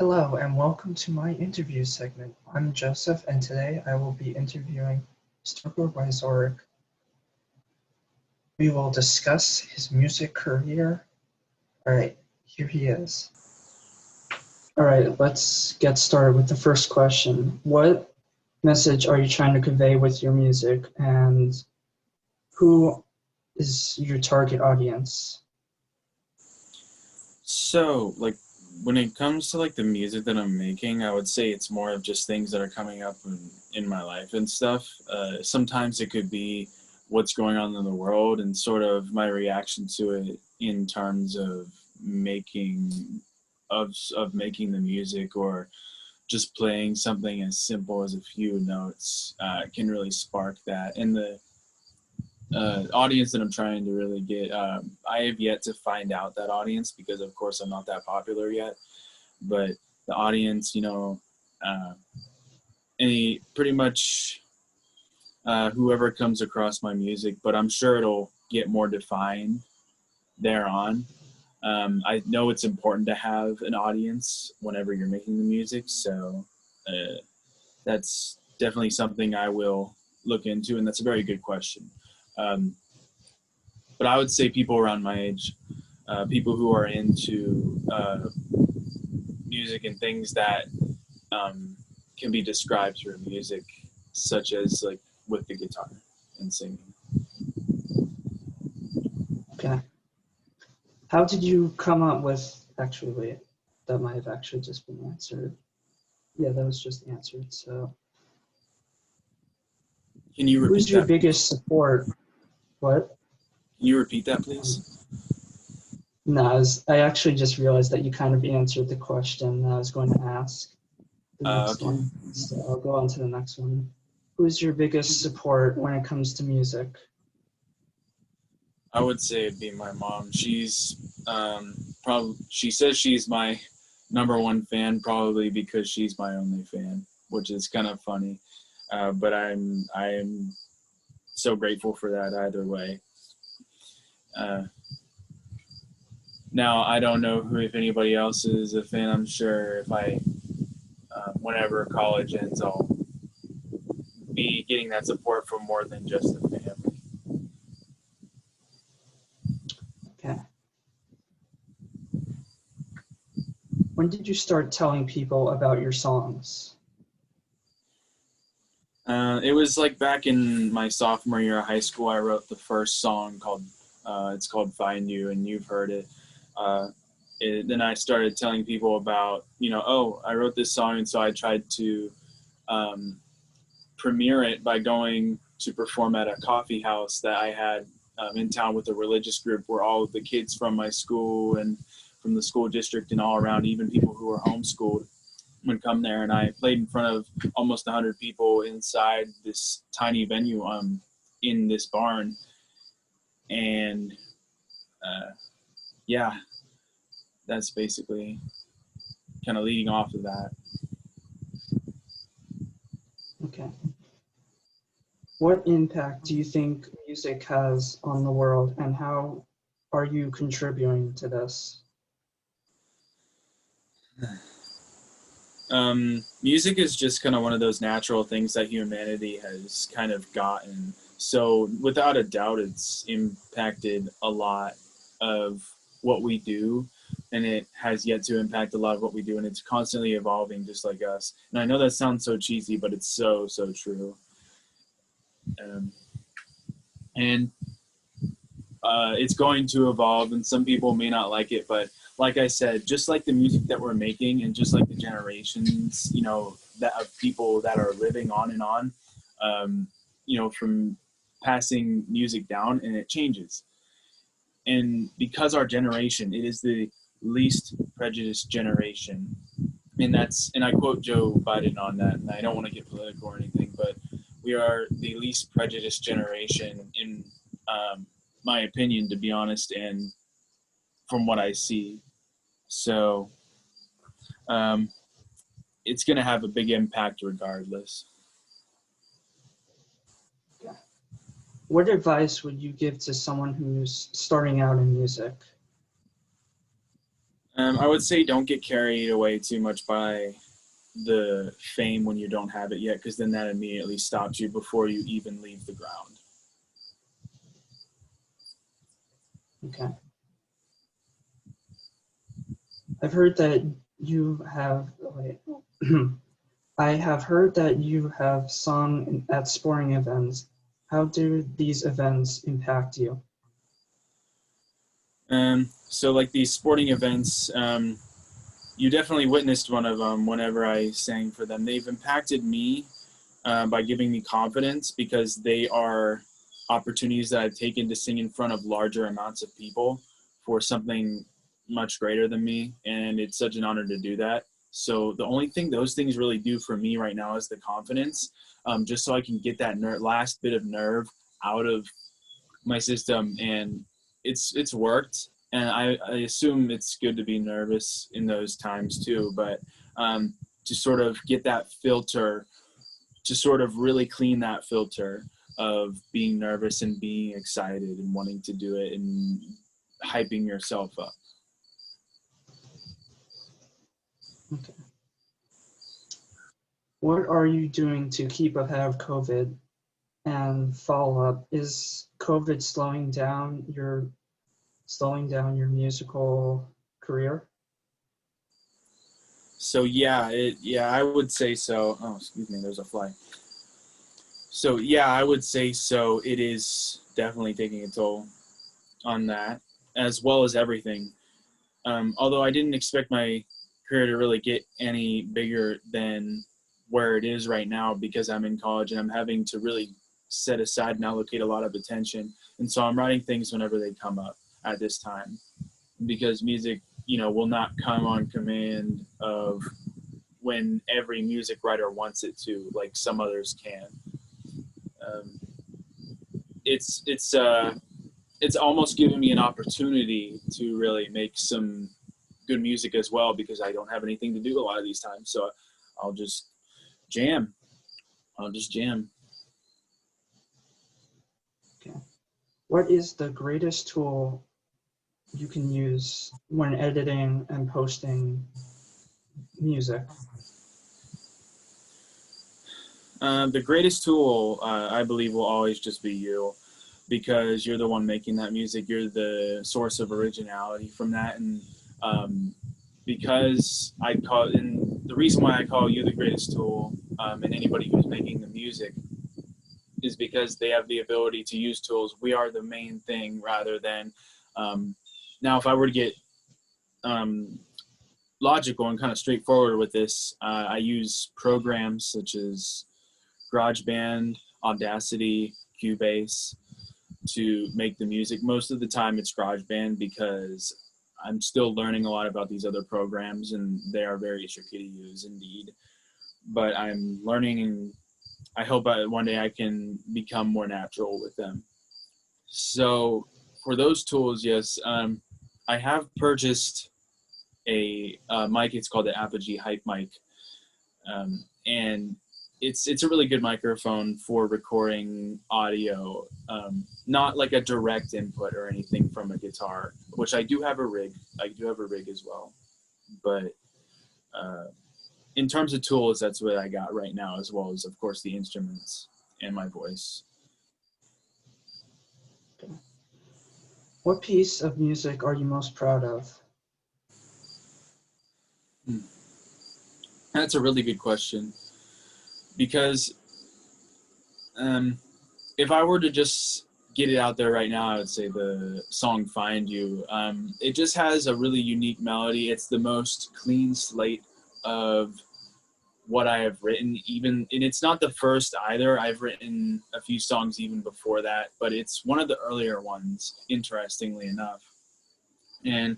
Hello and welcome to my interview segment. I'm Joseph and today I will be interviewing Stoker Wyzorek. We will discuss his music career. All right, here he is. All right, let's get started with the first question. What message are you trying to convey with your music and who is your target audience? So, when it comes to the music that I'm making, I would say it's more of just things that are coming up in my life and stuff. Sometimes it could be what's going on in the world and sort of my reaction to it in terms of making the music, or just playing something as simple as a few notes can really spark that. And the audience that I'm trying to really get. I have yet to find out that audience because, of course, I'm not that popular yet. But the audience, uh, any pretty much whoever comes across my music, but I'm sure it'll get more defined thereon. I know it's important to have an audience whenever you're making the music, so that's definitely something I will look into, and that's a very good question. Um, but I would say people around my age, people who are into music and things that um, can be described through music, such as with the guitar and singing. Okay. How did you come up with, actually, wait, that might have actually just been answered. Yeah, that was just answered. So, Can you who's repeat your that, please? biggest support? What? Can you repeat that, Um, please? no, I actually just realized that you kind of answered the question I was going to ask. The next Okay. one. So I'll go on to the next one. Who's your biggest support when it comes to music? I would say it'd be my mom. She's probably she says she's my number one fan, probably because she's my only fan, which is kind of funny. But I'm so grateful for that either way. Uh, Now I don't know if anybody else is a fan. I'm sure if whenever college ends, I'll be getting that support from more than just the family. Okay. When did you start telling people about your songs? It was like back in my sophomore year of high school. I wrote the first song it's called "Find You," and you've heard it. Uh, then I started telling people about, oh, I wrote this song, and so I tried to um, premiere it by going to perform at a coffee house that I had in town with a religious group, where all of the kids from my school and from the school district and all around, even people who were homeschooled, would come there. And I played in front of almost 100 people inside this tiny venue in this barn. And uh, yeah, that's basically kind of leading off of that. Okay. What impact do you think music has on the world and how are you contributing to this? Music is just kind of one of those natural things that humanity has kind of gotten. So, without a doubt, it's impacted a lot of what we do, and it has yet to impact a lot of what we do, and it's constantly evolving just like us. And I know that sounds so cheesy, but it's so, so true. Um, and it's going to evolve, and some people may not like it, but like I said, just like the music that we're making, and just like the generations, that of people that are living on and on, from passing music down, and it changes. And because our generation, it is the least prejudiced generation, and I quote Joe Biden on that, and I don't want to get political or anything, but we are the least prejudiced generation in um, my opinion, to be honest, and from what I see. So um, it's going to have a big impact regardless. What advice would you give to someone who's starting out in music? I would say don't get carried away too much by the fame when you don't have it yet, because then that immediately stops you before you even leave the ground. Okay. I've heard that you have, wait, I have heard that you have sung at sporting events. How do these events impact you? So like these sporting events, you definitely witnessed one of them whenever I sang for them. They've impacted me by giving me confidence, because they are opportunities that I've taken to sing in front of larger amounts of people for something much greater than me. And it's such an honor to do that. So the only thing those things really do for me right now is the confidence, just so I can get that last bit of nerve out of my system. And it's worked. And I assume it's good to be nervous in those times too, but to sort of get that filter, to sort of really clean that filter of being nervous and being excited and wanting to do it and hyping yourself up. Okay. What are you doing to keep ahead of COVID? And follow up, is COVID slowing down your musical career? So yeah, I would say so. Oh, excuse me, there's a fly. So yeah, I would say so. It is definitely taking a toll on that, as well as everything. Although I didn't expect my career to really get any bigger than where it is right now, because I'm in college and I'm having to really set aside and allocate a lot of attention. And so I'm writing things whenever they come up at this time, because music, will not come on command of when every music writer wants it to, like some others can. Um, it's almost given me an opportunity to really make some good music as well, because I don't have anything to do a lot of these times. So I'll just jam. I'll just jam. Okay. What is the greatest tool you can use when editing and posting music? The greatest tool, I believe, will always just be you, because you're the one making that music. You're the source of originality from that. And and the reason why I call you the greatest tool, and anybody who's making the music, is because they have the ability to use tools. We are the main thing, rather than, now if I were to get logical and kind of straightforward with this, I use programs such as GarageBand, Audacity, Cubase to make the music. Most of the time it's GarageBand, because I'm still learning a lot about these other programs, and they are very tricky to use indeed. But I'm learning, and I hope one day I can become more natural with them. So for those tools, yes, I have purchased a mic. It's called the Apogee Hype Mic, and it's a really good microphone for recording audio, not like a direct input or anything from a guitar, which I do have a rig. I do have a rig as well, but in terms of tools, that's what I got right now, as well as, of course, the instruments and my voice. Okay. What piece of music are you most proud of? That's a really good question, because if I were to just get it out there right now, I would say the song Find You. It just has a really unique melody. It's the most clean slate of what I have written, and it's not the first either. I've written a few songs even before that, but it's one of the earlier ones, interestingly enough. And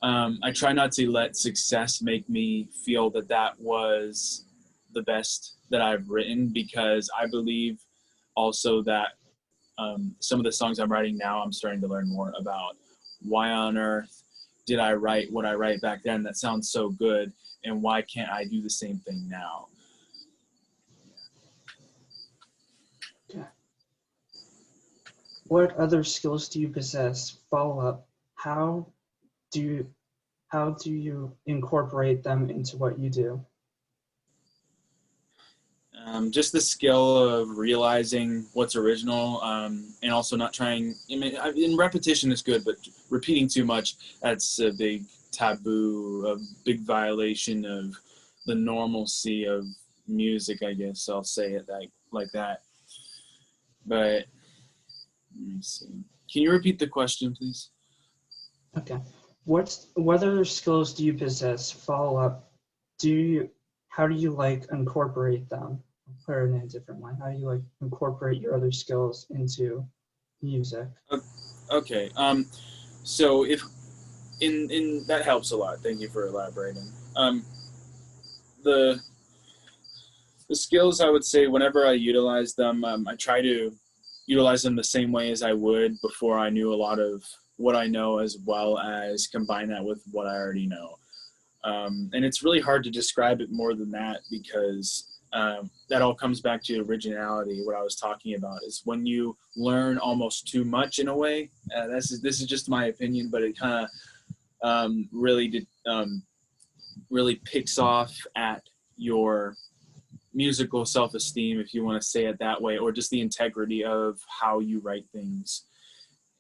I try not to let success make me feel that was the best that I've written, because I believe also that some of the songs I'm writing now, I'm starting to learn more about why on earth did I write what I write back then that sounds so good, and why can't I do the same thing now? Okay. What other skills do you possess? Follow up. How do how do you incorporate them into what you do? Just the skill of realizing what's original, and also not trying. And repetition is good, but repeating too much—that's a big taboo, a big violation of the normalcy of music. I guess I'll say it like that. But let me see. Can you repeat the question, please? Okay. What other skills do you possess? Follow up. How do you like incorporate them? I'll put it in a different way. How do you like incorporate your other skills into music? Okay. So if in that helps a lot. Thank you for elaborating. The skills, I would say, whenever I utilize them, I try to utilize them the same way as I would before I knew a lot of what I know, as well as combine that with what I already know. And it's really hard to describe it more than that, because that all comes back to originality. What I was talking about is when you learn almost too much in a way. This is just my opinion, but it kind of really picks off at your musical self-esteem, if you want to say it that way, or just the integrity of how you write things.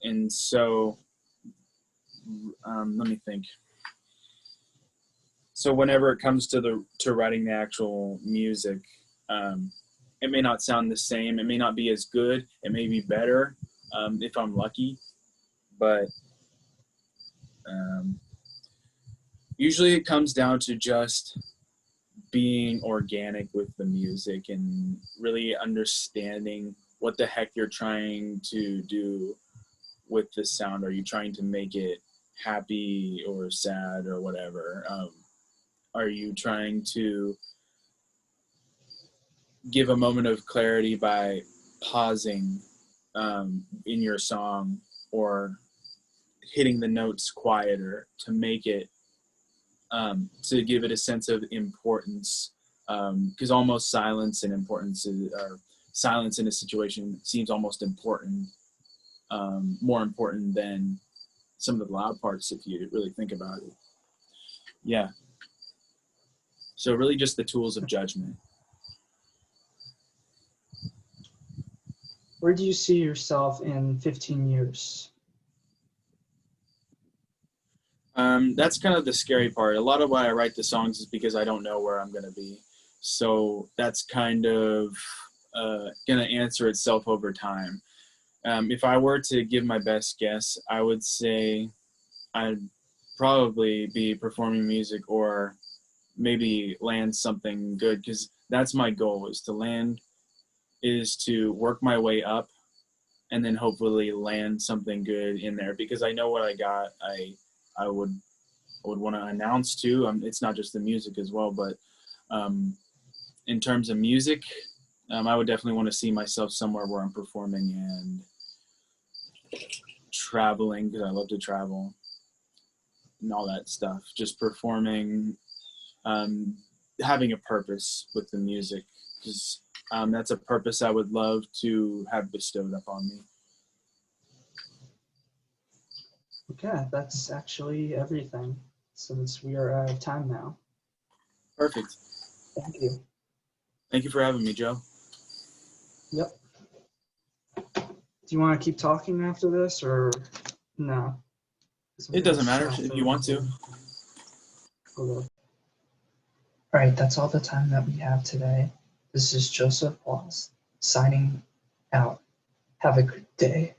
And so let me think. So whenever it comes to writing the actual music, it may not sound the same. It may not be as good. It may be better if I'm lucky. But usually it comes down to just being organic with the music and really understanding what the heck you're trying to do with the sound. Are you trying to make it happy or sad or whatever? Are you trying to give a moment of clarity by pausing in your song, or hitting the notes quieter to make it, to give it a sense of importance? Because almost silence and importance or silence in a situation seems almost important, more important than some of the loud parts, if you really think about it. Yeah. So really just the tools of judgment. Where do you see yourself in 15 years? That's kind of the scary part. A lot of why I write the songs is because I don't know where I'm going to be. So that's kind of going to answer itself over time. If I were to give my best guess, I would say I'd probably be performing music, or maybe land something good, because that's my goal, is to work my way up and then hopefully land something good in there, because I know what I got. I would want to announce too. It's not just the music as well, but in terms of music, I would definitely want to see myself somewhere where I'm performing and traveling, because I love to travel and all that stuff. Just performing, having a purpose with the music, because that's a purpose I would love to have bestowed upon me. Okay, that's actually everything, since we are out of time now. Perfect. Thank you. Thank you for having me, Joe. Yep. Do you want to keep talking after this, or no? It doesn't matter if you want to. All right, that's all the time that we have today. This is Joseph Walls signing out. Have a good day.